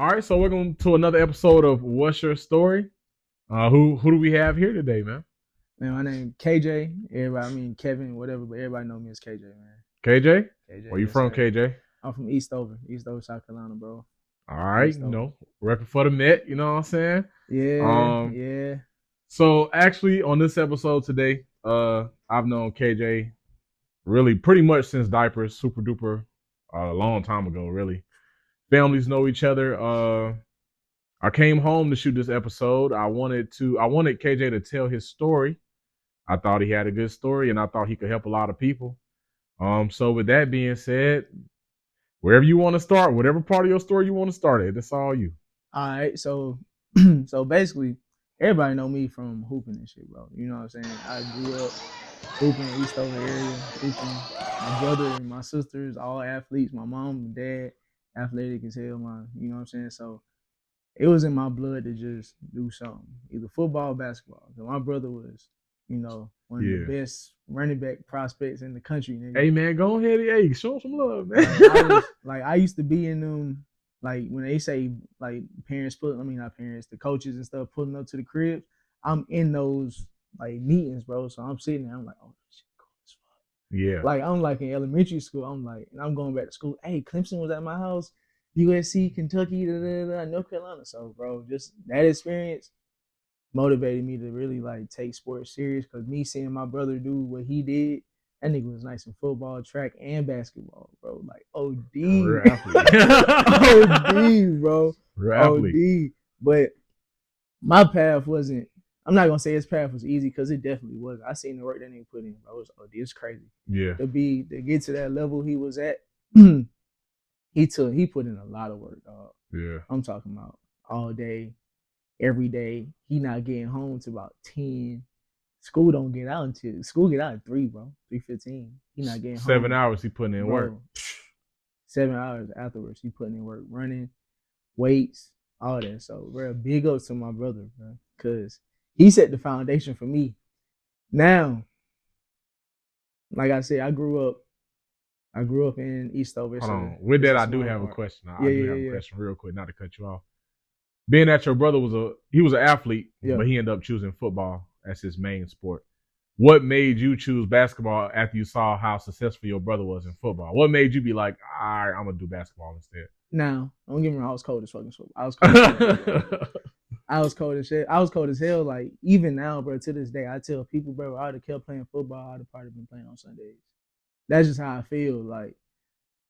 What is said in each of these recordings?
All right, so welcome to another episode of What's Your Story? Who do we have here today, man? Man, my name KJ. Everybody, I mean Kevin, whatever, but everybody know me as KJ, man. KJ? KJ, Where you yes from, sir. KJ? I'm from Eastover, South Carolina, bro. All right, Eastover. repping for the Met, you know what I'm saying? Yeah, Um, yeah. so actually on this episode today, I've known KJ really pretty much since diapers, super duper, a long time ago, really. Families know each other. I came home to shoot this episode. I wanted KJ to tell his story. I thought he had a good story, and I thought he could help a lot of people. So with that being said, wherever you want to start, whatever part of your story you want to start at, that's all you. All right, so so basically, everybody know me from hooping and shit, bro. You know what I'm saying? I grew up hooping in Eastover area, hooping. My brother and my sisters, all athletes. My mom and dad, athletic as hell, you know what I'm saying? So it was in my blood to just do something, either football or basketball. So my brother was, one of the Yeah. best running back prospects in the country, nigga. Hey man, go ahead. Hey, show him some love, man. I used to be in them, like when they say like parents put, I mean not parents, the coaches and stuff pulling up to the cribs. I'm in those like meetings, bro. So I'm sitting there, I'm like, oh shit, cool as fuck. Yeah. Like I'm like in elementary school, I'm like, and I'm going back to school. Hey, Clemson was at my house. USC, Kentucky, North Carolina. So, bro, just that experience motivated me to really like take sports serious. Cause me seeing my brother do what he did, that nigga was nice in football, track, and basketball, bro. Like OD, OD, bro, OD. But my path wasn't. I'm not gonna say his path was easy because it definitely was. I seen the work that nigga put in, bro. It's crazy. Yeah. To get to that level he was at. He put in a lot of work, dog. Yeah. I'm talking about all day, every day. He not getting home till about 10. School get out at 3, bro. 3:15. He not getting 7 home. hours he putting in work. 7 hours afterwards, he putting in work, running, weights, all that. So, bro, big ups to my brother, bro, because he set the foundation for me. Now, like I said, I grew up in Eastover. Hold on. With that, I do have a question. I do have a question real quick, not to cut you off. Being that your brother was an athlete, but he ended up choosing football as his main sport. What made you choose basketball after you saw how successful your brother was in football? What made you be like, all right, I'm gonna do basketball instead? Now, don't get me wrong, I was cold as fucking football. I was cold as shit. I was cold as shit. I was cold as hell. Like even now, bro, to this day, I tell people, bro, I would have kept playing football. I'd have probably been playing on Sundays. That's just how I feel. Like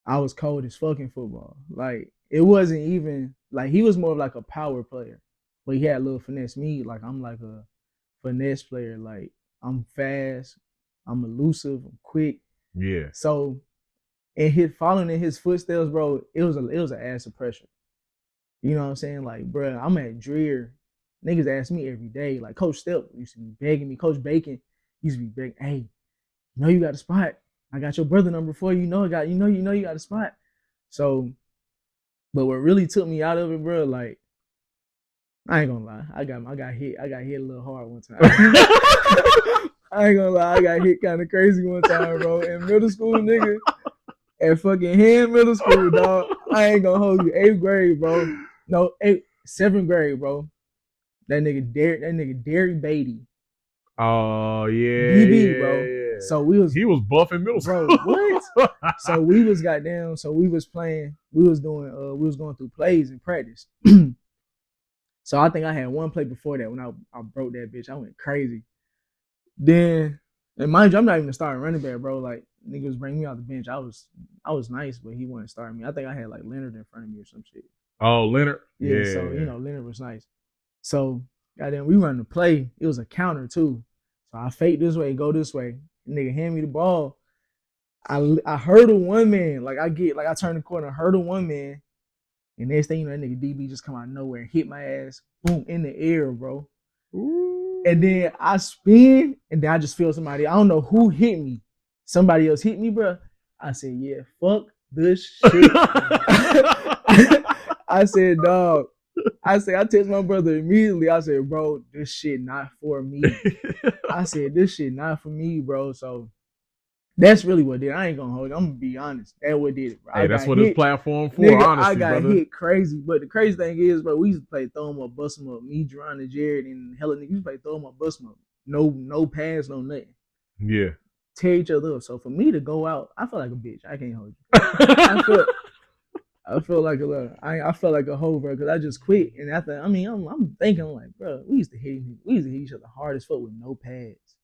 I was cold as fucking football. Like it wasn't even like he was more of like a power player, but he had a little finesse. Me, like I'm like a finesse player. Like I'm fast, I'm elusive, I'm quick. Yeah. So, following in his footsteps, bro, it was an ass of pressure. You know what I'm saying? Like, bro, I'm at Dreer. Niggas ask me every day. Like Coach Step used to be begging me. Coach Bacon used to be begging, hey, you got a spot. I got your brother number for you. You know you got a spot. So, but what really took me out of it, bro, like I ain't gonna lie, I got hit a little hard one time. I ain't gonna lie, I got hit kind of crazy one time, bro. In middle school, nigga, at fucking Hand Middle School, dog. I ain't gonna hold you. 8th grade, bro. No, 7th grade, bro. That nigga Derek Beatty. Oh yeah, DB, bro. Yeah. So he was buff in middle school. Bro, what? So we was goddamn. So we was playing. We was going through plays in practice. So I think I had one play before that when I broke that bitch. I went crazy. Then, and mind you, I'm not even a starting running back, bro. Like niggas bring me out the bench. I was nice, but he wasn't starting me. I think I had like Leonard in front of me or some shit. Oh, Leonard. Yeah. So Leonard was nice. So goddamn, we run the play. It was a counter too. So I fake this way, go this way. Nigga hand me the ball. I hurdle one man. Like I turn the corner, hurdle one man. And next thing you know, that nigga DB just come out of nowhere and hit my ass. Boom, in the air, bro. Ooh. And then I spin, and then I just feel somebody. I don't know who hit me. Somebody else hit me, bro. I said, yeah, fuck this shit. I said, dog. I text my brother immediately. I said, bro, this shit not for me. I said, this shit not for me, bro. So That's really what did it. I ain't gonna hold it. I'm gonna be honest. That what did it, bro. Hey, I that's got what this hit. platform for, Nigga, I honestly, got brother. hit crazy. But the crazy thing is, bro, we used to play throw 'em up, bust 'em up. Me, Jerron, and Jared, and hella niggas. We used to play throw 'em up, bust 'em up. No pads, no nothing. Yeah. Tear each other up. So for me to go out, I feel like a bitch. I can't hold you. I feel like I felt like a hoe, bro, because I just quit. And after, I mean, I'm thinking, I'm like, bro, we used to hit each other hard as fuck with no pads.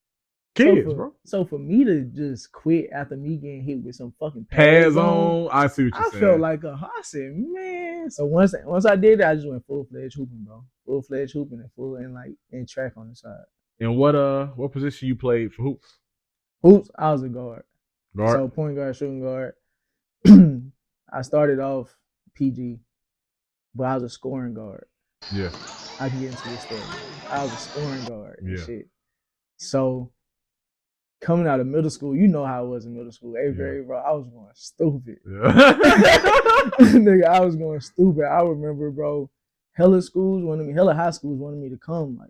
Kids, bro. So for me to just quit after me getting hit with some fucking pads on, I see what you're saying. I felt like I said, man. So once I did it, I just went full-fledged hooping, bro. Full-fledged hooping and full and track on the side. And what position you played for hoops? Hoops, I was a guard. So point guard, shooting guard. I started off PG, but I was a scoring guard. Yeah. I can get into this story. I was a scoring guard and shit. So coming out of middle school, you know how it was in middle school. 8th grade, bro, I was going stupid. Yeah. Nigga, I was going stupid. I remember, bro, hella high schools wanted me to come,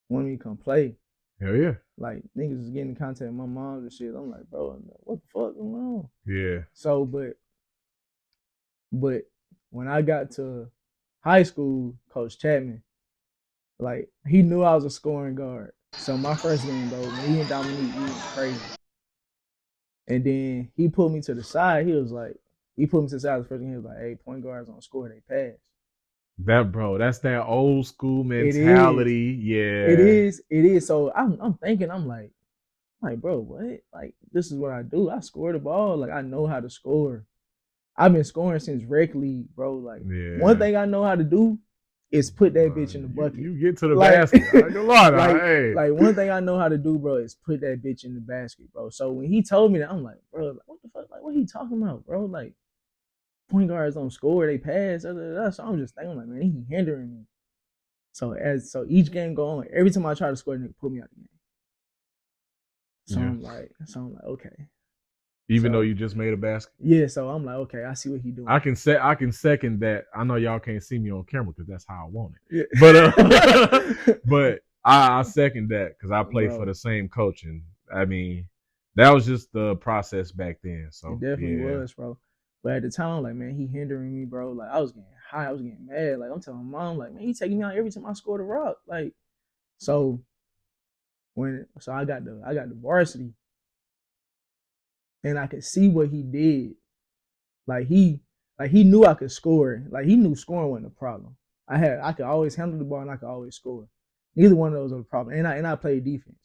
wanted me to come play. Hell yeah. Like, niggas was getting in contact with my mom and shit. I'm like, bro, what the fuck going on? Yeah. So, but when I got to high school, Coach Chapman, like, he knew I was a scoring guard. So my first game, bro, me and Dominique, we went crazy. And then he pulled me to the side. He put me to the side the first game. He was like, hey, point guards don't score, they pass. That's that old school mentality. Yeah. It is. So I'm thinking, I'm like, bro, what? Like, this is what I do. I score the ball. Like, I know how to score. I've been scoring since rec league, bro. Like, one thing I know how to do is put that bitch in the bucket. You get to the basket. I ain't gonna lie, like one thing I know how to do, bro, is put that bitch in the basket, bro. So when he told me that, I'm like, bro, like, what the fuck? Like, what he talking about, bro? Like, point guards don't score, they pass. So I'm just thinking, like, man, he hindering me. So each game go on, every time I try to score, nigga put me out the game. So I'm like, okay. Even though you just made a basket? Yeah, so I'm like, okay, I see what he doing. I can second that. I know y'all can't see me on camera because that's how I want it. Yeah. But I second that because I played for the same coach, and I mean, that was just the process back then. So it definitely was, bro. But at the time, like, man, he hindering me, bro. Like, I was getting high, I was getting mad. Like, I'm telling my mom, like, man, he taking me out every time I scored a rock. Like, so I got the varsity. And I could see what he did. Like he knew I could score. Like, he knew scoring wasn't a problem. I could always handle the ball and I could always score. Neither one of those was a problem. And I played defense.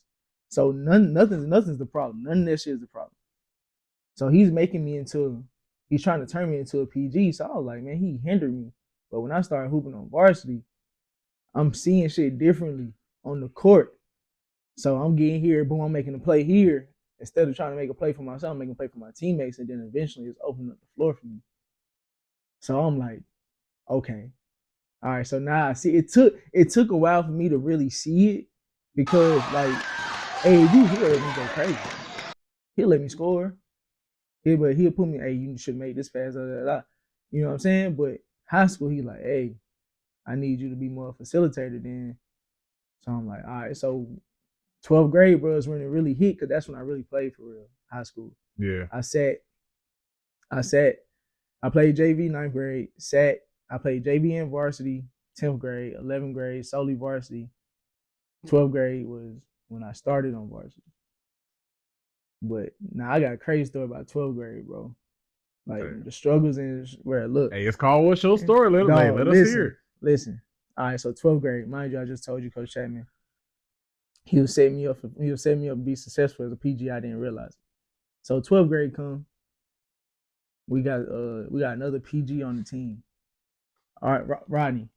So nothing's the problem. None of that shit is the problem. So he's trying to turn me into a PG. So I was like, man, he hindered me. But when I started hooping on varsity, I'm seeing shit differently on the court. So I'm getting here, boom, I'm making a play here. Instead of trying to make a play for myself, I'm making a play for my teammates, and then eventually it's opening up the floor for me. So I'm like, okay. All right, so now I see it took a while for me to really see it because, like, hey, he'll let me go crazy. He'll let me score. He'll put me, hey, you should make this pass, you know what I'm saying? But high school, he like, hey, I need you to be more facilitator then. So I'm like, all right, so 12th grade, bro, is when it really hit because that's when I really played for real. High school. Yeah. I played JV 9th grade, I played JV and varsity 10th grade, 11th grade, solely varsity. 12th grade was when I started on varsity. But now I got a crazy story about 12th grade, bro. Like, the struggles and where it looked. Hey, it's called What's Your Story? Let us hear it. Listen. All right, so 12th grade, mind you, I just told you, Coach Chapman, he was setting me up to be successful as a PG. I didn't realize it. So 12th grade come, we got another PG on the team. All right, Rodney.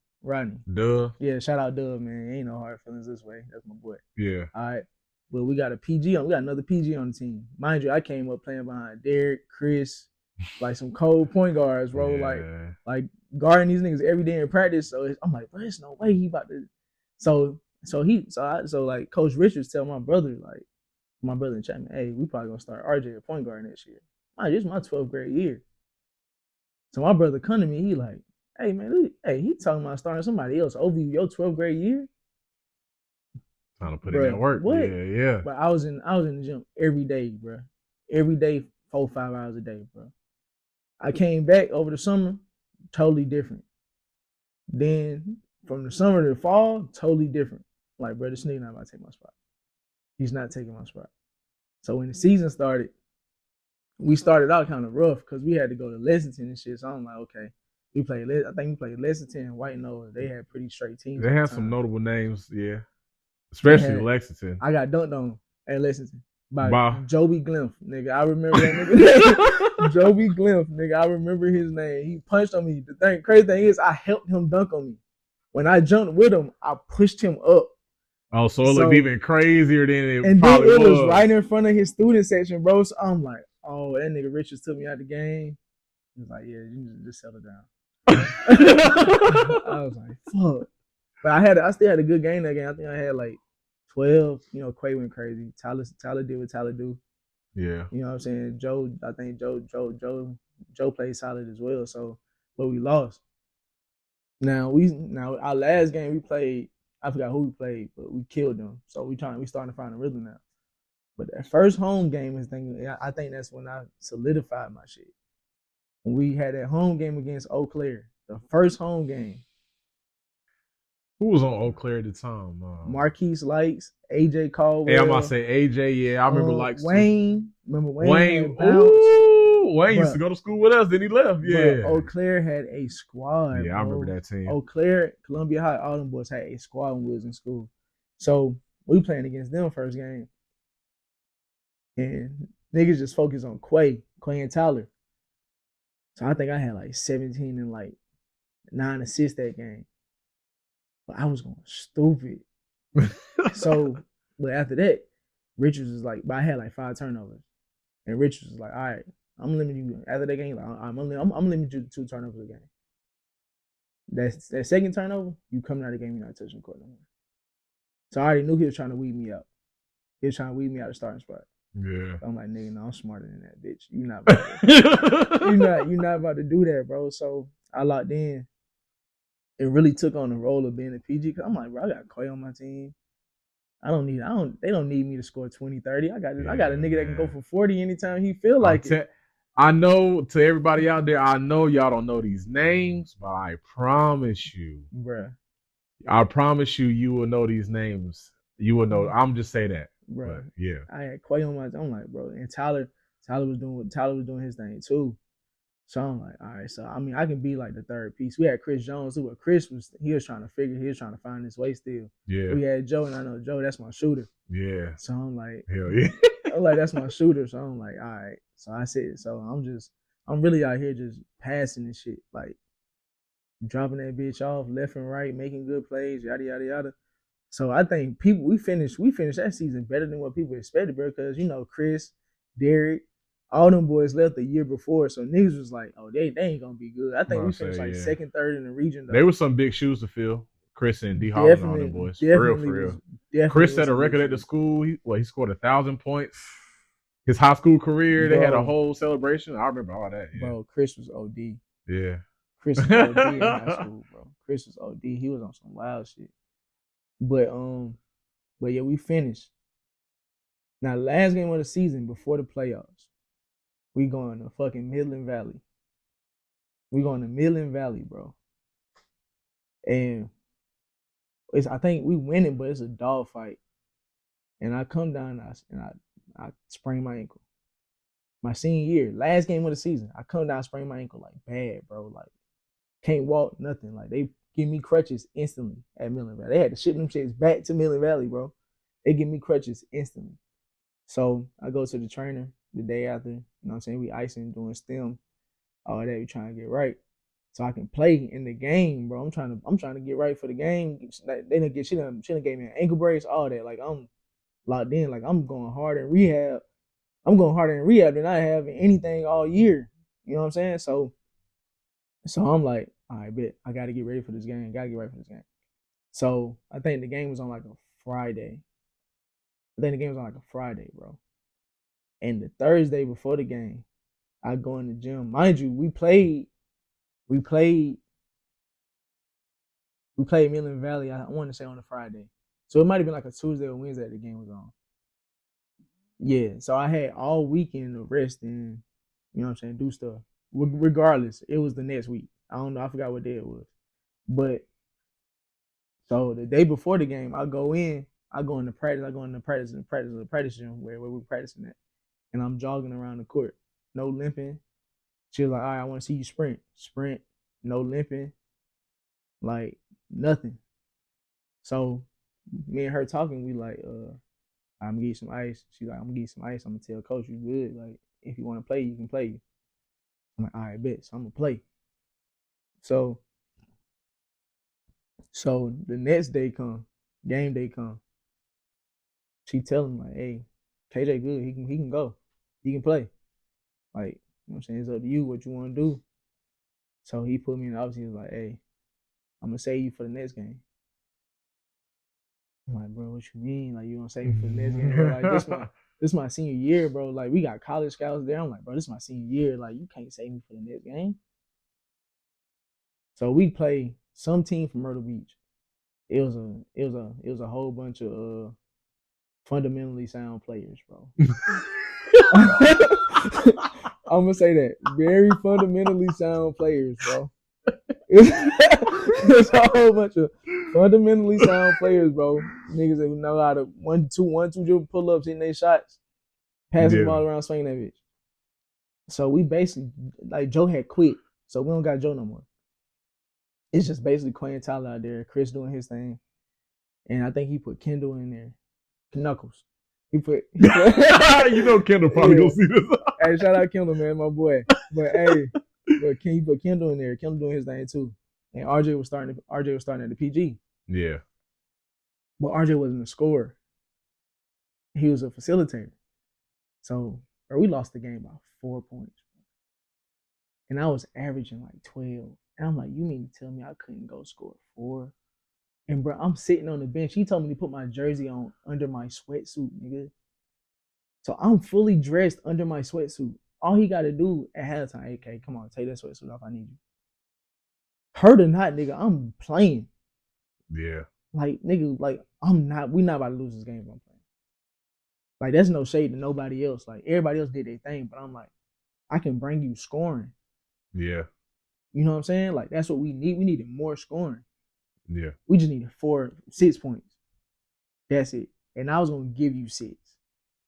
Duh. Yeah, shout out Dub, man. Ain't no hard feelings this way. That's my boy. Yeah. All right. But we got another PG on the team. Mind you, I came up playing behind Derek, Chris, like some cold point guards, bro. Yeah. Like guarding these niggas every day in practice. So I'm like, bro, there's no way he about to. So like Coach Richards tell my brother in Chapman, hey, we probably gonna start RJ at point guard next year. This is my 12th grade year. So my brother come to me, he like, hey man, he talking about starting somebody else over your 12th grade year. Trying to put in that work. What? Yeah. But I was in the gym every day, bro. every day, 4-5 hours a day, bro. I came back over the summer, totally different. Then from the summer to the fall, totally different. Like, bro, this nigga not about to take my spot. He's not taking my spot. So when the season started, we started out kind of rough because we had to go to Lexington and shit. So I'm like, okay. I think we played Lexington and White Nova. They had pretty straight teams. They had some notable names, yeah. They Especially had- Lexington. I got dunked on at Lexington by Wow. Joby Glimph, nigga. I remember that nigga. Joby Glimph, nigga. I remember his name. He punched on me. The crazy thing is, I helped him dunk on me. When I jumped with him, I pushed him up. Oh, so it looked even crazier than it and probably then it was was. right in front of his student section, bro. So I'm like, oh, that nigga Richards took me out the game. He was like, yeah, you need to just settle down. I was like, fuck. But I still had a good game that game. I think I had like 12. You know, Quay went crazy. Tyler did what Tyler do. Yeah. You know what I'm saying? I think Joe played solid as well. So, but we lost. Now our last game we played, I forgot who we played, but we killed them. So we starting to find a rhythm now. But that first home game I think that's when I solidified my shit. When we had that home game against Eau Claire, the first home game. Who was on Eau Claire at the time? Marquise Lights, AJ Caldwell. Yeah, I'm about to say AJ. Yeah, I remember Lights. Wayne. Remember Wayne? Wayne used to go to school with us. Then he left. Yeah. Eau Claire had a squad. Yeah, bro. I remember that team. Eau Claire, Columbia High, all them boys had a squad when we was in school. So we playing against them first game. And niggas just focus on Quay and Tyler. So I think I had like 17 and like 9 assists that game. But I was going stupid. So, but after that, Richards was like, but I had like 5 turnovers. And Richards was like, all right, I'm gonna limit you after that game. Like, I'm gonna limit you to 2 turnovers a game. That second turnover, you coming out of the game, you're not touching the court no more. So I already knew he was trying to weed me out. He was trying to weed me out of the starting spot. Yeah. So I'm like, nigga, no, I'm smarter than that, bitch. You not about to, you not about to do that, bro. So I locked in. It really took on the role of being a PG because I'm like, bro, I got Quay on my team. They don't need me to score 20, 30. I got a nigga that can go for 40 anytime he feel like it. I know to everybody out there, I know y'all don't know these names, but I promise you, bruh. I promise you will know these names. You will know. I'm just say that. Bruh. But yeah. I had Quay on my team. I'm like, bro. And Tyler was doing his thing too. So I'm like, all right, so I mean I can be like the third piece. We had Chris Jones too, but Chris was trying to find his way still. Yeah. We had Joe, and I know Joe, that's my shooter. Yeah. So I'm like, hell yeah. I'm like, that's my shooter. So I'm like, all right. So I said, so I'm really out here just passing this shit, like dropping that bitch off left and right, making good plays, yada yada yada. So I think we finished that season better than what people expected, bro. Because you know Chris, Derek, all them boys left the year before, so niggas was like, oh, they ain't gonna be good. I think we finished second, third in the region. Though. There were some big shoes to fill. Chris and D Hall and all them boys. For real. Chris set a record at the school. He scored 1,000 points. His high school career, they had a whole celebration. I remember all that. Yeah. Bro, Chris was OD. Yeah. Chris was OD in high school, bro. Chris was OD. He was on some wild shit. But yeah, we finished. Now, last game of the season before the playoffs, we going to fucking Midland Valley. We going to Midland Valley, bro. And I think we winning, but it's a dog fight. And I come down and I sprain my ankle. My senior year, last game of the season, I come down, sprain my ankle like bad, bro. Like can't walk, nothing. Like they give me crutches instantly at Midland Valley. They had to ship them shits back to Midland Valley, bro. They give me crutches instantly. So I go to the trainer the day after, you know what I'm saying? We icing, doing stem, all that, we trying to get right. So I can play in the game, bro. I'm trying to get right for the game. They didn't get shit done gave me an ankle brace, all that. Like I'm locked in, like I'm going hard in rehab. I'm going harder in rehab than I have in anything all year. You know what I'm saying? So I'm like, all right, bet I gotta get ready for this game. Gotta get ready for this game. So I think the game was on like a Friday. Bro. And the Thursday before the game, I go in the gym. Mind you, we played Midland Valley, I want to say on a Friday. So it might have been like a Tuesday or Wednesday the game was on. Yeah, so I had all weekend to rest and you know what I'm saying, do stuff. Regardless, it was the next week. I don't know, I forgot what day it was. But so the day before the game, I go into practice, the practice gym where we're practicing at. And I'm jogging around the court. No limping. She was like, all right, I want to see you sprint. Sprint, no limping, like nothing. So me and her talking, we like, I'm gonna get you some ice. She's like, I'm gonna get you some ice. I'm gonna tell coach you good. Like, if you want to play, you can play. I'm like, all right, bet. So I'm gonna play. So the next day come, game day come. She tell him like, hey, KJ good. He can go. He can play. Like, you know what I'm saying? It's up to you what you want to do. So he put me in the office. He was like, hey, I'm gonna save you for the next game. I'm like, bro, what you mean? Like, you gonna save me for the next game, bro? Like, this my senior year, bro. Like, we got college scouts there. I'm like, bro, this is my senior year. Like, you can't save me for the next game. So we play some team from Myrtle Beach. It was a whole bunch of fundamentally sound players, bro. I'm gonna say that. Very fundamentally sound players, bro. It's a whole bunch of fundamentally sound players, bro. Niggas that know how to 1-2 dribble pull ups, hitting their shots, passing the ball around, swinging that bitch. So we basically, like, Joe had quit, so we don't got Joe no more. It's just basically Quay and Tyler out there, Chris doing his thing, and I think he put Kendall in there, Knuckles. He put you know Kendall probably gonna see this. Hey, shout out Kendall, man, my boy. But hey, he put Kendall in there. Kendall doing his thing too. And RJ was starting at the PG. Yeah. But RJ wasn't a scorer. He was a facilitator. So, bro, we lost the game by 4 points. And I was averaging like 12. And I'm like, you mean to tell me I couldn't go score 4? And bro, I'm sitting on the bench. He told me to put my jersey on under my sweatsuit, nigga. So I'm fully dressed under my sweatsuit. All he got to do at halftime, hey, okay, come on, take that sweatsuit off. I need you. Hurt or not, nigga, I'm playing. Yeah. Like, nigga, like, we not about to lose this game if I'm playing. Like, that's no shade to nobody else. Like, everybody else did their thing, but I'm like, I can bring you scoring. Yeah. You know what I'm saying? Like, that's what we need. We needed more scoring. Yeah. We just needed 6 points. That's it. And I was going to give you 6.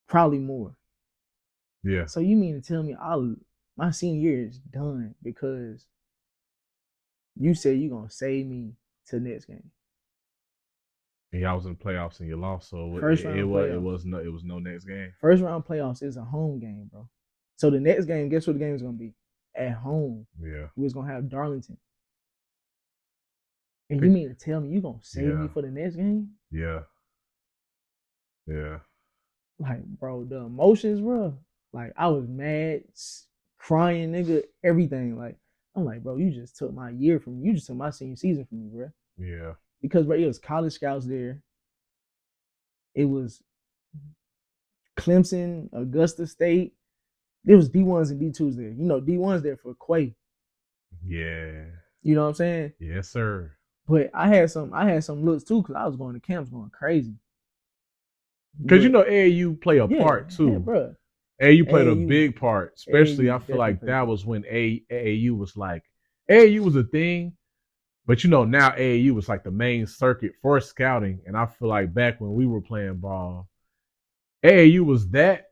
Probably more. Yeah. So you mean to tell me my senior year is done because you said you're going to save me to the next game? And y'all was in the playoffs and you lost, so it was no next game. First round playoffs is a home game, bro. So the next game, guess what the game is going to be? At home. Yeah. We was going to have Darlington. And you mean to tell me you going to save me for the next game? Yeah. Yeah. Like, bro, the emotions, bro. Like, I was mad, crying, nigga, everything. Like, I'm like, bro, you just took my year from me. You just took my senior season from me, bro. Yeah. Because, bro, it was college scouts there. It was Clemson, Augusta State. There was D1s and D2s there. You know, D1s there for Quay. Yeah. You know what I'm saying? Yes, sir. But I had some looks too because I was going to camps going crazy. Because you know AAU play a part too. Yeah, bro. AAU played a big part. Especially I feel like that was when AAU was like AAU was a thing. But you know, now AAU was like the main circuit for scouting. And I feel like back when we were playing ball, AAU was that,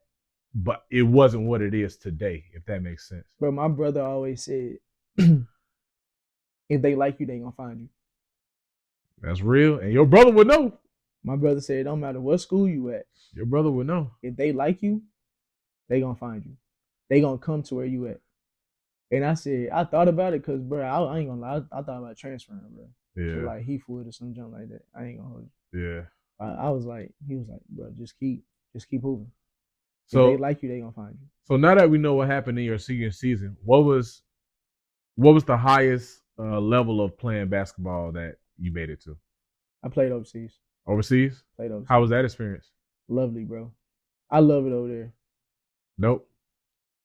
but it wasn't what it is today, if that makes sense. But my brother always said, if they like you, they gonna find you. That's real. And your brother would know. My brother said, it don't matter what school you at. Your brother would know. If they like you, they gonna find you. They gonna come to where you at. And I said, I thought about it because, bro, I ain't gonna lie. I thought about transferring, bro. Yeah. To like Heathwood or some junk like that. I ain't gonna hold you. Yeah. I was like, he was like, bro, just keep moving. So if they like you, they gonna find you. So now that we know what happened in your senior season, what was the highest level of playing basketball that you made it to? I played overseas. Overseas? Played overseas. How was that experience? Lovely, bro. I love it over there. Dope.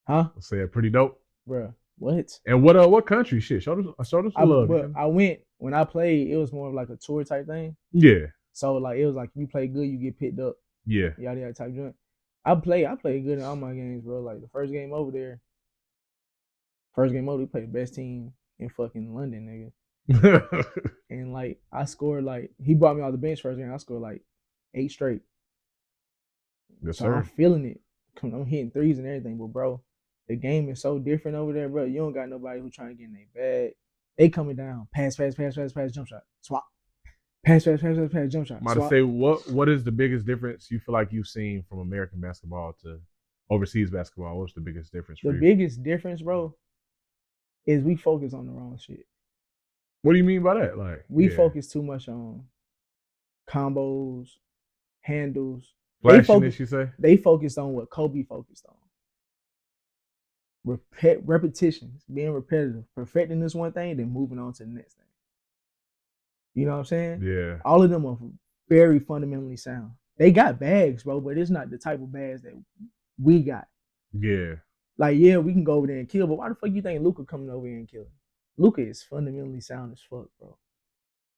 Huh? I'll say it pretty dope. Bro, what? And what country? Shit, show us some love. I went, when I played, it was more of like a tour type thing. Yeah. So like it was like, if you play good, you get picked up. Yeah. Yada yada type joint. I play good in all my games, bro. Like the first game over, we played the best team in fucking London, nigga. And like I scored like he brought me off the bench first game. I scored like 8 straight. Yes, So sir. I'm feeling it. I'm hitting threes and everything, but bro, the game is so different over there, bro. You don't got nobody who trying to get in their bag. They coming down, pass, jump shot, swap, pass, jump shot, I'm about to swap. say, what is the biggest difference you feel like you've seen from American basketball to overseas basketball? What's the biggest difference The for you? biggest difference, bro, is we focus on the wrong shit. What do you mean by that? Like we focus too much on combos, handles. flashiness, you say? They focused on what Kobe focused on. Repetitions, being repetitive, perfecting this one thing, then moving on to the next thing. You know what I'm saying? Yeah. All of them are very fundamentally sound. They got bags, bro, but it's not the type of bags that we got. Yeah. Like, yeah, we can go over there and kill, but why the fuck you think Luka coming over here and killing? Luka is fundamentally sound as fuck, bro.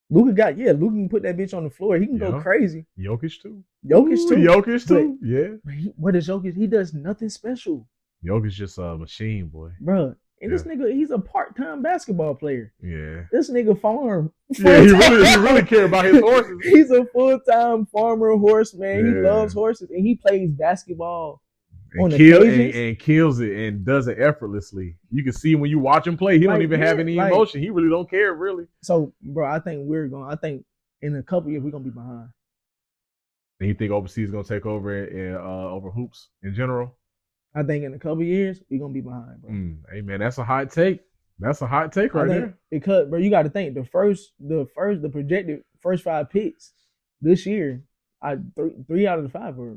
Luka can put that bitch on the floor. He can go crazy. Jokic too. Jokic too. Yeah. What is Jokic? He does nothing special. Jokic just a machine, boy. Bro. And this nigga, he's a part-time basketball player. Yeah. This nigga farm. Yeah, he really care about his horses. He's a full-time farmer horseman. Yeah. He loves horses and he plays basketball. And kills it and does it effortlessly. You can see when you watch him play, he don't even have any emotion. He really don't care, really. So, bro, I think in a couple years we're gonna be behind. And you think overseas is gonna take over over hoops in general? I think in a couple years we're gonna be behind, bro. Hey man, that's a hot take. That's a hot take right there. Because, bro, you got to think the projected first 5 picks this year, three out of the 5 were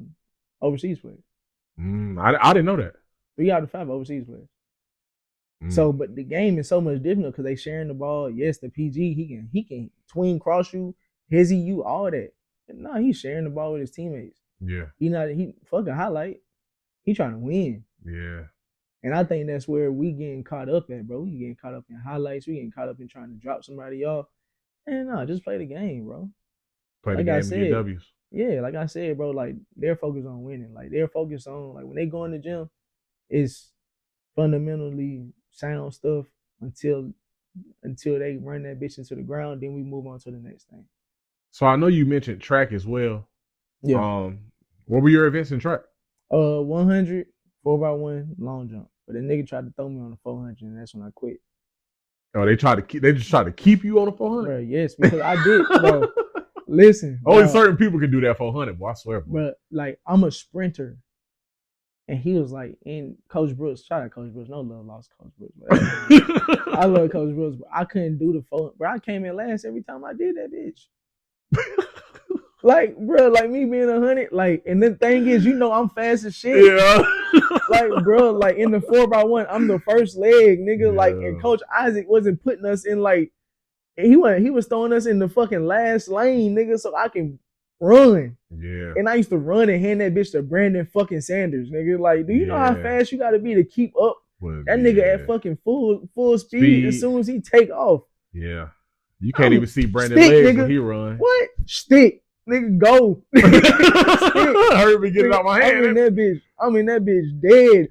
overseas players. I didn't know that. 3 out of 5 overseas players. So, but the game is so much different because they sharing the ball. Yes, the PG he can tween cross you, hezzy you, all that. But no, he's sharing the ball with his teammates. Yeah. He fuck a highlight. He trying to win. Yeah. And I think that's where we getting caught up at, bro. We getting caught up in highlights. We getting caught up in trying to drop somebody off. And no, just play the game, bro. Play the game and get W's. Yeah, like I said, bro, like they're focused on winning. Like they're focused on, like when they go in the gym, it's fundamentally sound stuff until they run that bitch into the ground. Then we move on to the next thing. So I know you mentioned track as well. Yeah. What were your events in track? 100, 4x1, long jump. But the nigga tried to throw me on the 400, and that's when I quit. Oh, they just tried to keep you on the 400? Bro, yes, because I did, bro. Listen. Only certain people can do that 400, boy. I swear, bro. But like, I'm a sprinter. And he was like, and Coach Brooks, shout out Coach Brooks. No love lost Coach Brooks. I love Coach Brooks, but I couldn't do the 400. Bro, I came in last every time I did that bitch. Like, bro, like me being 100, like, and the thing is, I'm fast as shit. Yeah. Like, bro, like in the 4x1, I'm the first leg, nigga. Yeah. Like, and Coach Isaac wasn't putting us in like, he was throwing us in the fucking last lane, nigga, so I can run. Yeah. And I used to run and hand that bitch to Brandon fucking Sanders, nigga. Like, do you know how fast you gotta be to keep up? That nigga at fucking full speed as soon as he take off. Yeah. You can't even see Brandon legs nigga. When he run. What? Stick. Nigga, go. I heard me getting out my hand. I'm in that bitch dead.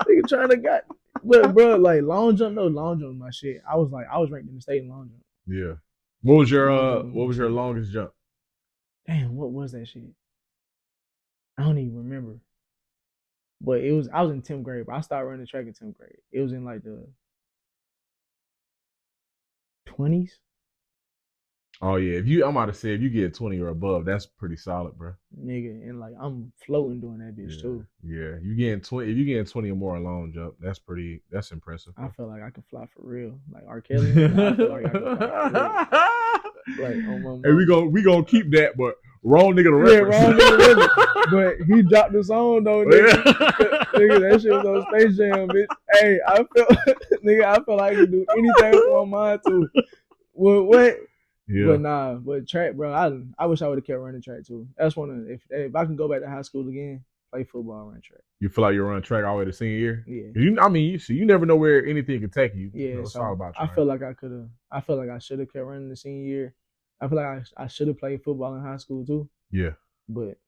Nigga trying to got. But bro, like long jump my shit. I was ranked in the state in long jump. Yeah. What was your longest jump? Damn, what was that shit? I don't even remember. But I was in 10th grade, but I started running track in 10th grade. It was in like the 20s. Oh yeah, I'm about to say if you get 20 or above, that's pretty solid, bro. Nigga, and like I'm floating doing that bitch too. Yeah, you getting 20. If you getting 20 or more on long jump, that's impressive. Bro. I feel like I could fly for real, like R. Kelly. I feel like I could fly for real. Like on my mom. Hey, we gonna keep that, but wrong nigga to reference. Yeah, wrong nigga to reference. But he dropped the song though, nigga. Nigga, that shit was on Space Jam, bitch. Hey, I felt like I could do anything with my mind too. What? Yeah. But track, bro, I wish I would have kept running track too. That's one of if I can go back to high school again, play football, run track. You feel like you're running track all the way to senior year? Yeah. You never know where anything can take you. Yeah, it's all about track. I feel like I should have kept running the senior year. I feel like I should have played football in high school too. Yeah. But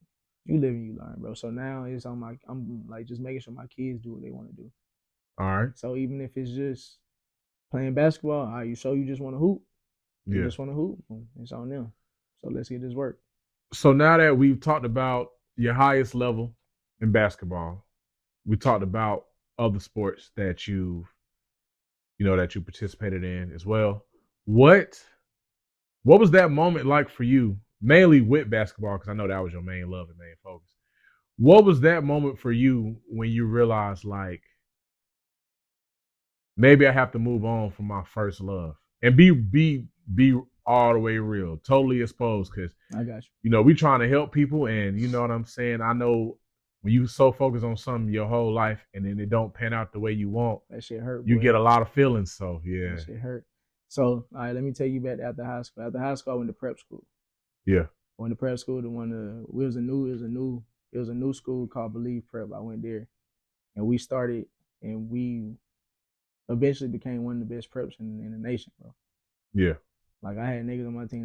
You live and you learn, bro. So now it's on my. I'm like just making sure my kids do what they want to do. All right. So even if it's just playing basketball, you show you just want to hoop. They Yeah. just want to hoop. It's on them. So let's get this work. So now that we've talked about your highest level in basketball, we talked about other sports that that you participated in as well. What was that moment like for you, mainly with basketball? Because I know that was your main love and main focus. What was that moment for you when you realized like maybe I have to move on from my first love and be all the way real, totally exposed? Because I got we trying to help people, and you know what I'm saying. I know when you so focused on something your whole life, and then it don't pan out the way you want, that shit hurt, you boy. get a lot of feelings. So yeah, That shit hurt. So all right, let me take you back after high school. After high school, I went to prep school. yeah, I went to prep school. It was a new school called Believe Prep. I went there, and we started, and we eventually became one of the best preps in the nation, bro. yeah, Like I had niggas on my team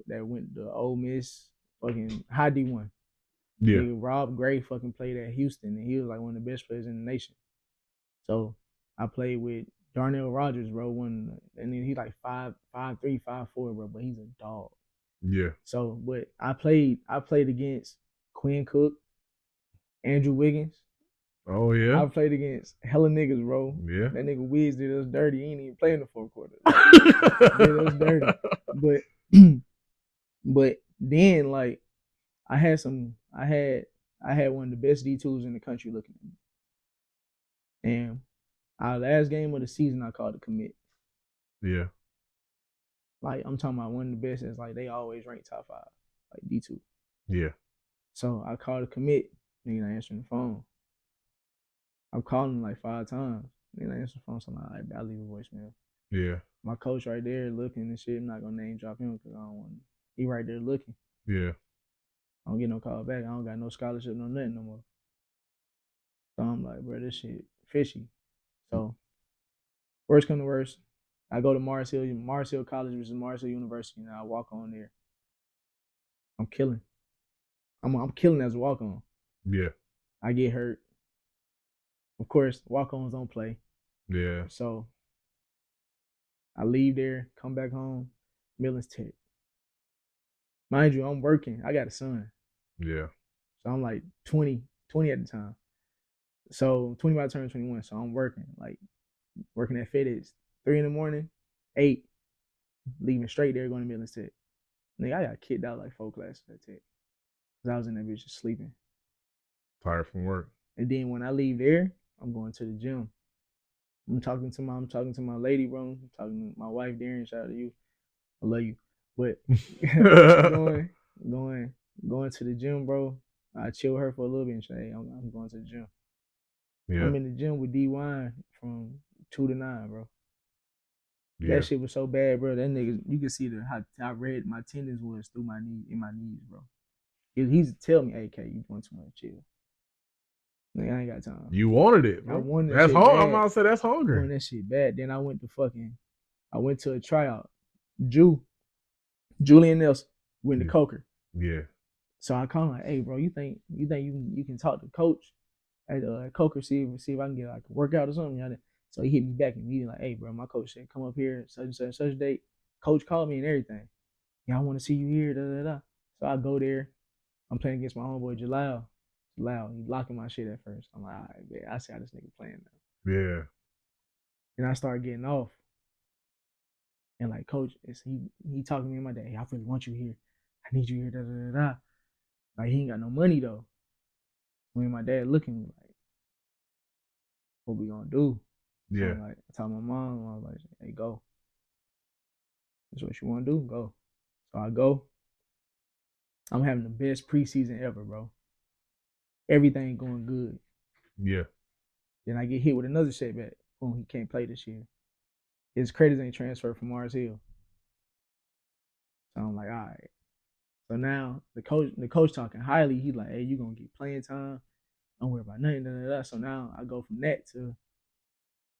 that went to Ole Miss, fucking high D1. yeah, Nigga Rob Gray fucking played at Houston, and he was like one of the best players in the nation. So I played with Darnell Rogers, bro. And then he like 5'3", 5'4", bro. But he's a dog. yeah. So, but I played against Quinn Cook, Andrew Wiggins. Oh yeah, I played against hella niggas, bro. yeah. That nigga Wiz did us dirty. He ain't even play in the fourth quarter. Did us dirty. But but then like I had one of the best D2s in the country looking at me. And our last game of the season I called a commit. Yeah, Like I'm talking about one of the best. It's like they always rank top 5, like D2. yeah, So I called a commit. Nigga not answering the phone. I'm calling him like 5 times. Nigga not answering the phone. So I'm like, I'll leave a voicemail. yeah, My coach right there looking and shit. I'm not gonna name drop him because I don't want. He right there looking. yeah, I don't get no call back. I don't got no scholarship, no nothing no more. So I'm like, bro, this shit fishy. So worst come to worst, I go to Mars Hill College, which is Mars Hill University, and I walk on there. I'm killing. I'm killing as a walk on. yeah, I get hurt. Of course, walk ons don't play. yeah, So I leave there, come back home, Millen's Tech. Mind you, I'm working. I got a son. yeah, So I'm like 20 at the time. So 20 by turn 21. So I'm working at FedEx 3 in the morning, 8, leaving straight there going to Millen's Tech. Nigga, I got kicked out like 4 classes at Tech. Cause I was in that bitch just sleeping. tired from work. And then when I leave there, I'm going to the gym. I'm talking to my lady, bro. I'm talking to my wife, Darren. Shout out to you. I love you. But going, going to the gym, bro. I chill her for a little bit and say, hey, I'm going to the gym. Yeah, I'm in the gym with D Wine from 2 to 9, bro. yeah, That shit was so bad, bro. That nigga, you can see how red my tendons was through my knees, bro. He's tell me, hey, K, you doing too much, chill. Nigga, I ain't got time. you wanted it, I bro. wanted that That's shit hungry. I'm bad. about to say that's I hungry. wanted that shit bad. Then I went to a tryout. Julian Nelson went to Yeah, Coker. yeah, So I called him like, hey, bro, you think you can talk to coach at Coker, see if I can get like a workout or something. You know? So he hit me back immediately like, hey, bro, my coach said come up here such and such such date. Coach called me and everything. Yeah, I want to see you here. Da, da, da. So I go there. I'm playing against my homeboy Jalal. He blocking my shit at first. I'm like, all right, man, I see how this nigga playing now. yeah, And I start getting off. And like, coach, he talking to me in my day. Hey, I really want you here. I need you here. Da, da, da, da. Like he ain't got no money though. When my dad looking like, what we gonna do? So yeah, I'm like, I told my mom, I was like, hey, go. That's what you wanna do, go. So I go. I'm having the best preseason ever, bro. Everything going good. yeah, Then I get hit with another setback. Boom, he can't play this year. His credits ain't transferred from Mars Hill. So I'm like, all right. So now the coach talking highly. He's like, hey, you gonna get playing time. Don't worry about nothing. Da, da, da. So now I go from that to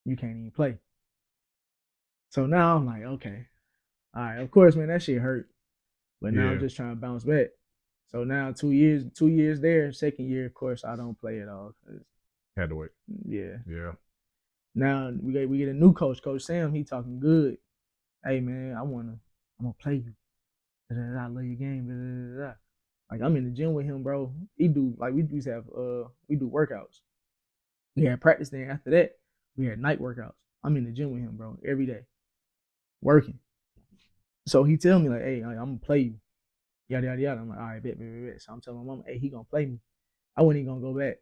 you can't even play. So now I'm like, okay, all right. Of course, man, that shit hurt. But now I'm yeah, just trying to bounce back. So now 2 years there. Second year, of course, I don't play at all. Had to wait. Yeah. Yeah. Now we get a new coach, Coach Sam. He talking good. Hey man, I'm gonna play you. I love your game. Like I'm in the gym with him, bro. He do like we used to have we do workouts. We had practice day. After that, we had night workouts. I'm in the gym with him, bro, every day, working. So he tell me like, hey, I'm gonna play you. Yada yada yada. I'm like, all right, bet. So I'm telling my mom, hey, he gonna play me. I wasn't even gonna go back.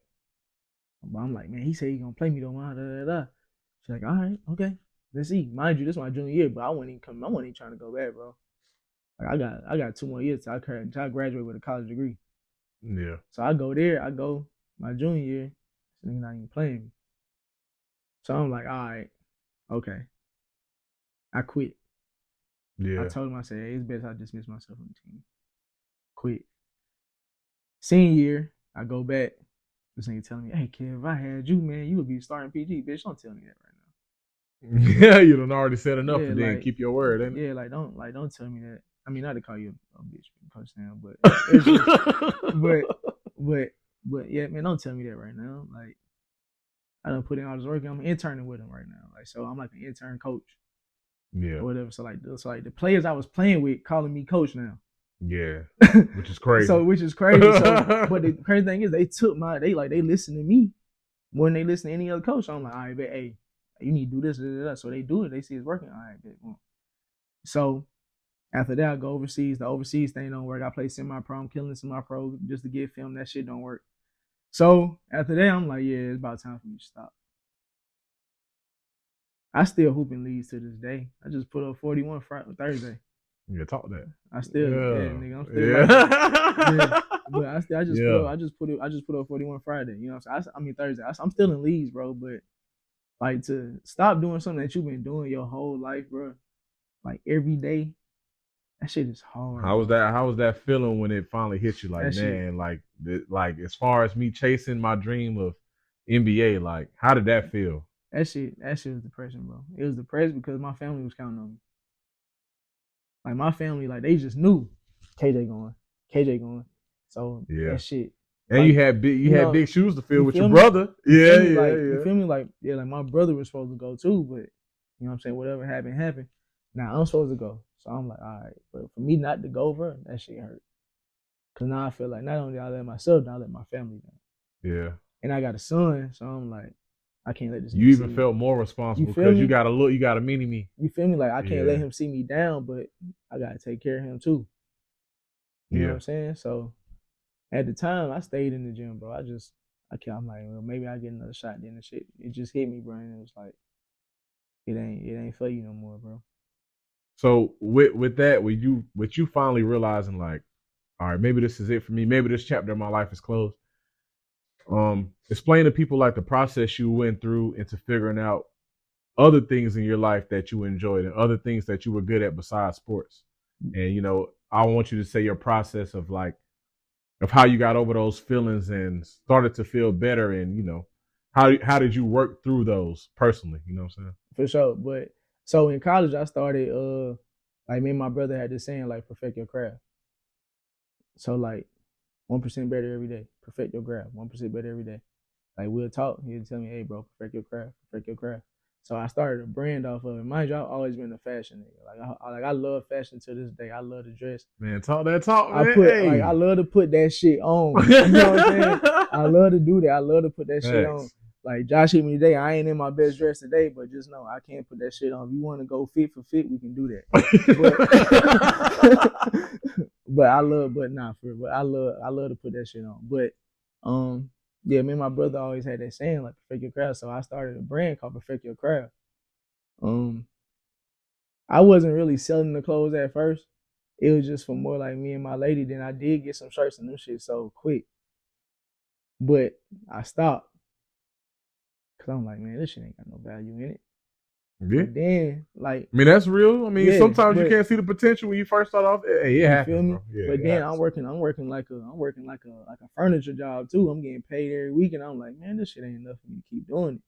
But I'm like, man, he said he gonna play me though, man. She's like, all right, okay. Let's see. Mind you, this is my junior year, but I wasn't even trying to go back, bro. Like I got 2 more years till I graduate with a college degree. Yeah. So I go my junior year, this nigga not even playing me. So I'm like, all right, okay. I quit. Yeah. I told him, I said, hey, it's best I dismiss myself from the team. Quit. Senior year, I go back. This nigga telling me, hey kid, if I had you, man, you would be starting PG, bitch. Don't tell me that right now. Yeah, you done already said enough Yeah, and then keep your word, ain't it? Yeah, don't tell me that. I mean, not to call you a bitch, Coach Sam, but it's just, but yeah, man, don't tell me that right now. Like, I done put in all this work. I'm interning with him right now. Like, so I'm like an intern coach. Yeah. Or whatever. So like the players I was playing with calling me coach now. Yeah. Which is crazy. Which is crazy. So, but the crazy thing is they listen to me more than they listen to any other coach. So I'm like, all right, bet, hey, you need to do this. So they do it. They see it's working. All right, bet. So after that, I go overseas. The overseas thing don't work. I play semi-pro. I'm killing semi-pro just to get film. That shit don't work. So after that, I'm like, yeah, it's about time for me to stop. I still hooping leads to this day. I just put up 41 Thursday. Yeah, talk that. I still, nigga, I'm still but I just put up 41 Friday. You know what I'm saying? I mean Thursday. I'm still in leagues, bro. But like to stop doing something that you've been doing your whole life, bro. Like every day, that shit is hard. How was that? How was that feeling when it finally hit you? Like, man, like as far as me chasing my dream of NBA, like how did that feel? That shit was depression, bro. It was depressed because my family was counting on me. Like my family, like they just knew KJ going. So that shit. And like, you had big shoes to fill with your brother. Yeah. You feel me? Like my brother was supposed to go too, but you know what I'm saying? Whatever happened. Now I'm supposed to go. So I'm like, all right. But for me not to go, bro, that shit hurt. Cause now I feel like not only I let myself down, I let my family down. Yeah. And I got a son, so I'm like, I can't let this. You even felt more responsible because you got a mini me. You feel me? Like I can't let him see me down, but I gotta take care of him too. You know what I'm saying? So at the time, I stayed in the gym, bro. I'm like, well, maybe I get another shot. Then the shit, it just hit me, bro. And it was like, it ain't for you no more, bro. So with that, with you finally realizing like, all right, maybe this is it for me. Maybe this chapter of my life is closed. Explain to people like the process you went through into figuring out other things in your life that you enjoyed and other things that you were good at besides sports. And I want you to say your process of how you got over those feelings and started to feel better, and how did you work through those personally? You know what I'm saying? For sure. But so in college, I started like me and my brother had this saying like perfect your craft. So like 1% better every day. Perfect your craft. 1% better every day. Like we'll talk. He'll tell me, hey bro, perfect your craft. Perfect your craft. So I started a brand off of it. Mind you, I've always been a fashion nigga. I love fashion to this day. I love to dress. Man, talk that talk, man. I love to put that shit on. You know what I'm saying? I love to do that. I love to put that shit on. Like Josh hit me today. I ain't in my best dress today, but just know I can't put that shit on. If you want to go fit for fit, we can do that. But I love to put that shit on. But yeah, me and my brother always had that saying like perfect your craft. So I started a brand called Perfect Your Craft. I wasn't really selling the clothes at first. It was just for more like me and my lady. Then I did get some shirts and them shit sold quick. But I stopped. Cause I'm like, man, this shit ain't got no value in it. Yeah. But then, like, I mean, that's real. I mean, sometimes you can't see the potential when you first start off. Hey, it happens, feel me? Bro. Yeah, but then I'm working like a furniture job too. I'm getting paid every week, and I'm like, man, this shit ain't enough for me to keep doing it.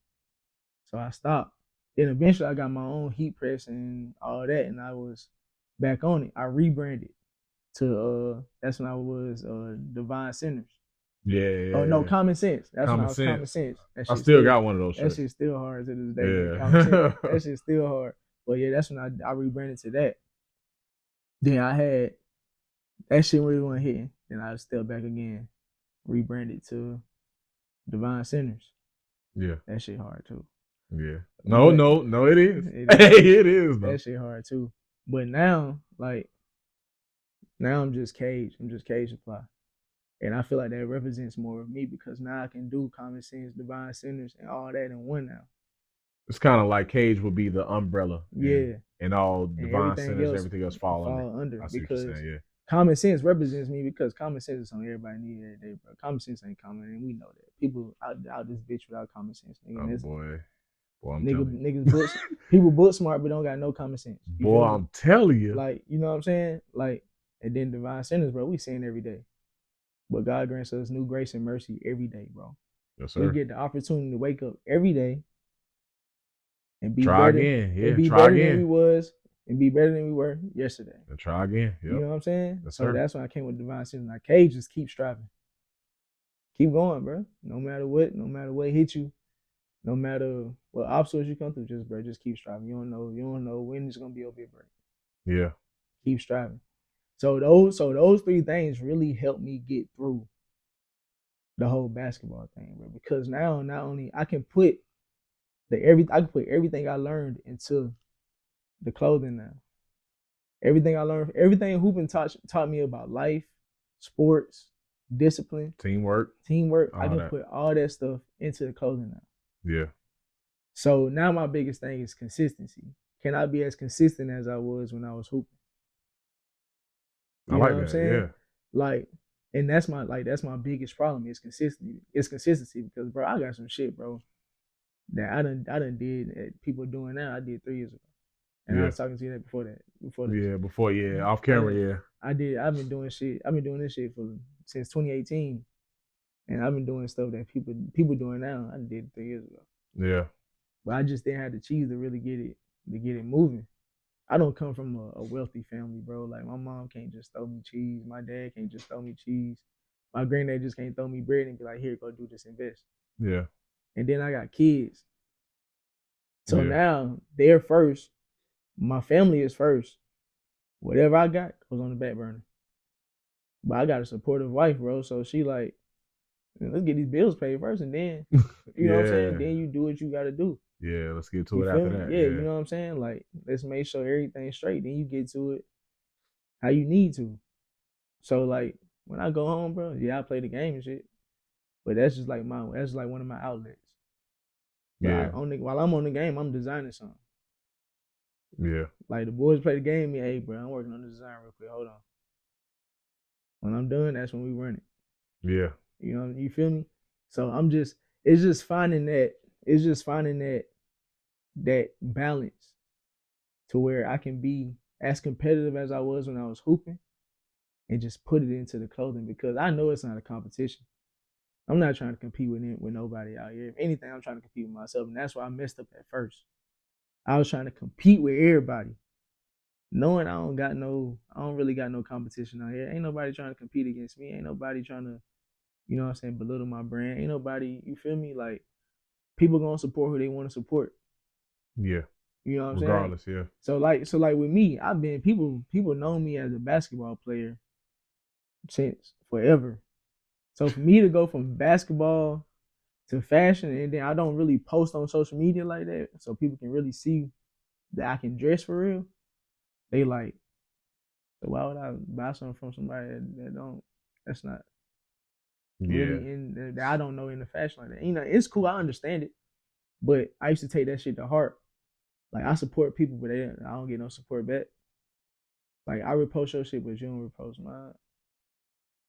So I stopped. Then eventually, I got my own heat press and all that, and I was back on it. I rebranded. to that's when I was Divine Sinners. Oh no, Yeah. Common Sense. That's when I Common was Common Sense. Sense. I still got one of those That shirts. shit's still hard to this day, man. Common Sense. Yeah. That shit's still hard. But yeah, that's when I rebranded to that. Then I had that shit really wasn't hitting. Then I stepped back again, rebranded to Divine Sinners. Yeah. That shit hard too. Yeah. No, it is. It Hey, is. it is though. That shit hard too. But now, like, now I'm just Cage. I'm just Kajesupply. And I feel like that represents more of me because now I can do Common Sense, Divine Sinners, and all that in one now. It's kind of like Cage would be the umbrella. Yeah. And all Divine Sinners, everything else fall under. I see because what you're saying, yeah. Common Sense represents me because common sense is something everybody needs every day, bro. Common sense ain't common, and we know that. People out this bitch without common sense, nigga. Oh, boy, I'm niggas books, people book smart but don't got no common sense. Boy, I'm telling you. Like, you know what I'm saying? Like, and then Divine Sinners, bro, we sin every day. But God grants us new grace and mercy every day, bro. Yes, sir. We get the opportunity to wake up every day and be try better, again. Yeah, and be try better again. than we was, and be better than we were yesterday. And try again. Yep. You know what I'm saying? Yes, so sir. that's when I came with Divine Sinners. Like, Cage, just keep striving. Keep going, bro. No matter what hit you, no matter what obstacles you come through, just keep striving. You don't know when it's gonna be over, bro. Yeah. Keep striving. So those three things really helped me get through the whole basketball thing, bro. Because now not only I can put everything I learned into the clothing now. Everything I learned, everything hooping taught me about life, sports, discipline, teamwork. I can put all that stuff into the clothing now. Yeah. So now my biggest thing is consistency. Can I be as consistent as I was when I was hooping? I like that. I'm saying? Yeah. Like, and that's my biggest problem is consistency. It's consistency because, bro, I got some shit, bro, that I done did people doing now. I did 3 years ago. And I was talking to you that before this. Off camera, I've been doing shit. I've been doing this shit since 2018. And I've been doing stuff that people doing now. I did 3 years ago. Yeah. But I just didn't have the cheese to really get it moving. I don't come from a wealthy family, bro. Like, my mom can't just throw me cheese. My dad can't just throw me cheese. My granddad just can't throw me bread and be like, here, go do this, invest. Yeah. And then I got kids. So now they're first. My family is first. Whatever I got goes on the back burner. But I got a supportive wife, bro. So she like, let's get these bills paid first, and then you know what I'm saying. Then you do what you got to do. Yeah, let's get to it after that. Yeah, you know what I'm saying. Like, let's make sure everything's straight. Then you get to it how you need to. So like when I go home, bro, I play the game and shit. But that's just like one of my outlets. Yeah. While I'm on the game, I'm designing something. Yeah. Like, the boys play the game, me, hey, bro, I'm working on the design real quick. Hold on. When I'm done, that's when we run it. Yeah. You know, you feel me? So it's just finding that balance to where I can be as competitive as I was when I was hooping and just put it into the clothing because I know it's not a competition. I'm not trying to compete with nobody out here. If anything, I'm trying to compete with myself. And that's why I messed up at first. I was trying to compete with everybody, knowing I don't really got no competition out here. Ain't nobody trying to compete against me. Ain't nobody trying to, you know what I'm saying, belittle my brand. Ain't nobody, you feel me? Like, people gonna support who they want to support. Yeah. You know what I'm Regardless, saying? Yeah. So like with me, I've been people know me as a basketball player since forever. So for me to go from basketball to fashion, and then I don't really post on social media like that, so people can really see that I can dress for real. They like, so why would I buy something from somebody that's not really that I don't know in the fashion like that? You know, it's cool, I understand it, but I used to take that shit to heart. Like, I support people, but I don't get no support back. Like, I repost your shit, but you don't repost mine.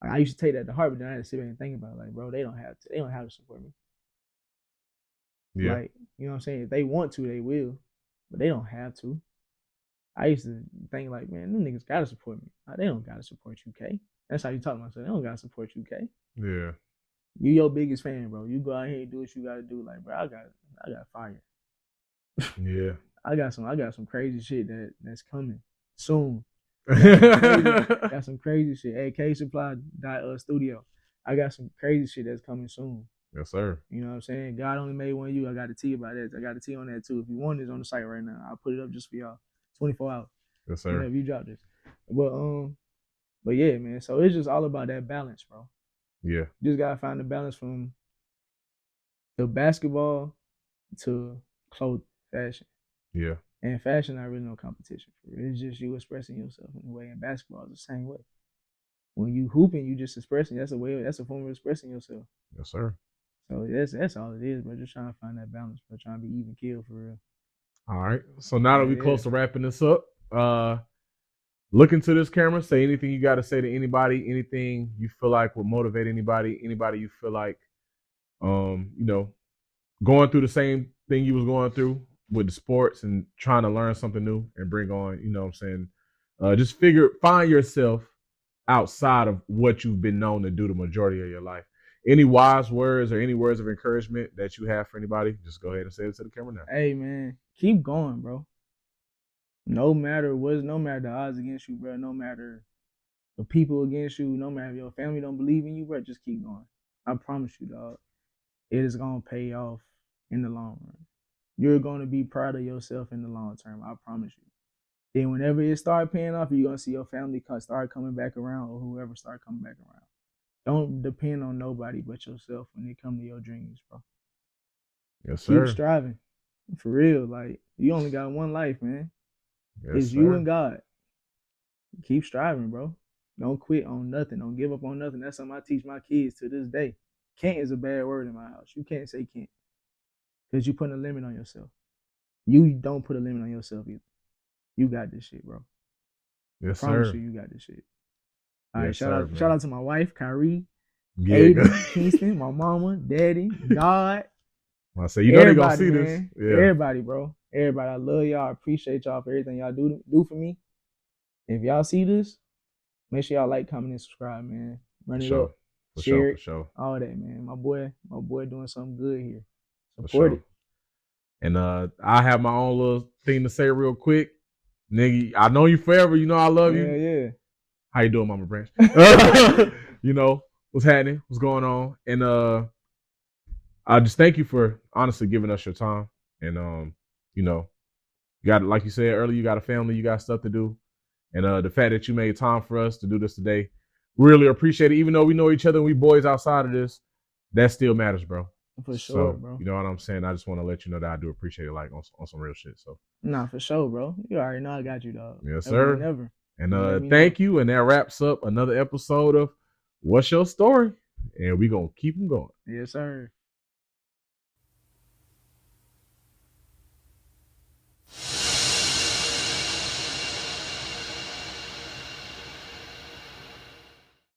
Like, I used to take that to heart, but then I had to sit back and think about it. Like, bro, they don't have to support me. Yeah. Like, you know what I'm saying? If they want to, they will, but they don't have to. I used to think like, man, them niggas gotta support me. They don't gotta support you, K. That's how you talk to myself. They don't gotta support you, K. Yeah. You your biggest fan, bro. You go out here and do what you gotta do. Like, bro, I got fire. Yeah. I got some crazy shit that's coming soon. Got some crazy shit. Hey, Kajesupply.studio. I got some crazy shit that's coming soon. Yes, sir. You know what I'm saying? God only made one of you. I got a tea about that. I got a tea on that too. If you want it, on the site right now. I'll put it up just for y'all. 24 hours. Yes, sir. Whenever you drop this. But yeah, man. So it's just all about that balance, bro. Yeah. You just gotta find the balance from the basketball to clothing, fashion. Yeah. And fashion not really no competition for it. It's just you expressing yourself in a way. And basketball is the same way. When you hooping, you just expressing. That's a form of expressing yourself. Yes, sir. So that's all it is, bro. Just trying to find that balance, bro. Trying to be even keel for real. All right. So now that we're close to wrapping this up, look into this camera. Say anything you got to say to anybody. Anything you feel like would motivate anybody. Anybody you feel like, going through the same thing you was going through with the sports and trying to learn something new and bring on. You know what I'm saying? Just find yourself outside of what you've been known to do the majority of your life. Any wise words or any words of encouragement that you have for anybody, just go ahead and say it to the camera now. Hey, man, keep going, bro. No matter the odds against you, bro. No matter the people against you. No matter if your family don't believe in you, bro. Just keep going. I promise you, dog. It is gonna pay off in the long run. You're gonna be proud of yourself in the long term. I promise you. Then whenever it start paying off, you're gonna see your family start coming back around, or whoever start coming back around. Don't depend on nobody but yourself when it comes to your dreams, bro. Yes, sir. Keep striving. For real. Like, you only got one life, man. Yes, it's sir. you and God. Keep striving, bro. Don't quit on nothing. Don't give up on nothing. That's something I teach my kids to this day. Can't is a bad word in my house. You can't say can't. Because you're putting a limit on yourself. You don't put a limit on yourself either. You got this shit, bro. Yes, I promise sir. you got this shit. All right, yes, shout sir, out to my wife, Kyrie, yeah, Aiden, Kingston, my mama, daddy, God. I say, you know they gonna see man. this. Yeah. Everybody, bro. Everybody. I love y'all. I appreciate y'all for everything y'all do for me. If y'all see this, make sure y'all like, comment, and subscribe, man. Run it up. Share it. For sure. All that, man. My boy doing something good here. Support it. And I have my own little thing to say real quick. Nigga, I know you forever. You know I love you. Yeah. How you doing, Mama Branch? You know, what's happening? What's going on? And I just thank you for honestly giving us your time. And you got, like you said earlier, you got a family, you got stuff to do. And the fact that you made time for us to do this today, really appreciate it. Even though we know each other and we boys outside of this, that still matters, bro. For sure, bro. You know what I'm saying? I just want to let you know that I do appreciate it, like on some real shit. So nah, for sure, bro. You already know I got you, dog. Yes, sir. Never. And thank you. And that wraps up another episode of What's Your Story? And we gonna keep them going. Yes, sir.